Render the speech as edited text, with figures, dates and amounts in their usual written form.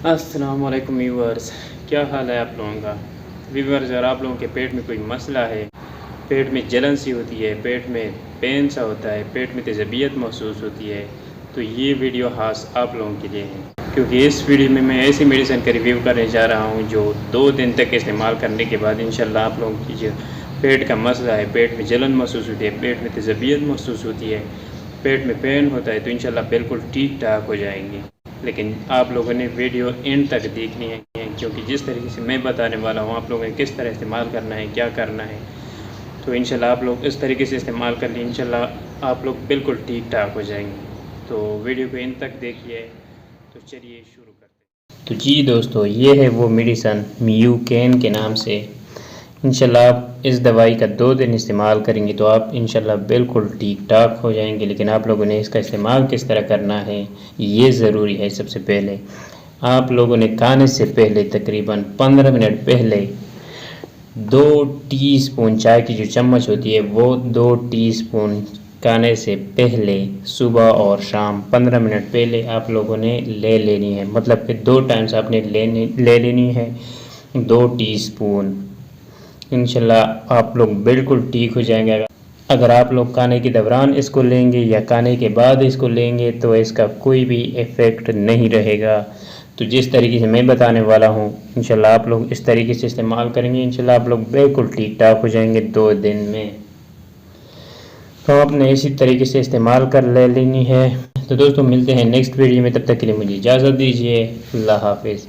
अस्सलाम वालेकुम व्यूअर्स, क्या हाल है आप लोगों का। व्यूअर्स, अगर आप लोगों के पेट में कोई मसला है, पेट में जलन सी होती है, पेट में पेन सा होता है, पेट में तेज़बियत महसूस होती है, तो ये वीडियो ख़ास आप लोगों के लिए है। क्योंकि इस वीडियो में मैं ऐसी मेडिसिन का रिव्यू करने जा रहा हूँ जो 2 दिन तक इस्तेमाल करने के बाद इंशाल्लाह आप लोगों की जो पेट का मसला है, पेट में जलन महसूस होती है, पेट में तेज़बियत महसूस होती है, पेट में पेन होता है, तो इंशाल्लाह बिल्कुल ठीक ठाक हो जाएंगे। लेकिन आप लोगों ने वीडियो एंड तक देखनी है, क्योंकि जिस तरीके से मैं बताने वाला हूँ आप लोगों ने किस तरह इस्तेमाल करना है, क्या करना है, तो इंशाल्लाह आप लोग इस तरीके से इस्तेमाल कर लें, इंशाल्लाह आप लोग बिल्कुल ठीक ठाक हो जाएंगे। तो वीडियो को एंड तक देखिए। तो चलिए शुरू करते हैं। तो जी दोस्तों, ये है वो मेडिसन म्यूकेन के नाम से। इंशाल्लाह आप इस दवाई का 2 दिन इस्तेमाल करेंगे तो आप इंशाल्लाह बिल्कुल ठीक ठाक हो जाएंगे। लेकिन आप लोगों ने इसका इस्तेमाल किस तरह करना है ये ज़रूरी है। सबसे पहले आप लोगों ने खाने से पहले तकरीबन 15 मिनट पहले 2 टीस्पून चाय की जो चम्मच होती है वो 2 टीस्पून खाने से पहले सुबह और शाम 15 मिनट पहले आप लोगों ने ले लेनी है। मतलब कि 2 टाइम्स आपने ले लेनी है 2 टीस्पून। इंशाल्लाह आप लोग बिल्कुल ठीक हो जाएंगे। अगर आप लोग खाने के दौरान इसको लेंगे या खाने के बाद इसको लेंगे तो इसका कोई भी इफ़ेक्ट नहीं रहेगा। तो जिस तरीके से मैं बताने वाला हूँ इंशाल्लाह आप लोग इस तरीके से इस्तेमाल करेंगे, इंशाल्लाह आप लोग बिल्कुल ठीक ठाक हो जाएंगे 2 दिन में। तो आपने इसी तरीके से इस्तेमाल कर ले लेनी है। तो दोस्तों मिलते हैं नेक्स्ट वीडियो में, तब तक के लिए मुझे इजाज़त दीजिए। अल्लाह हाफिज़।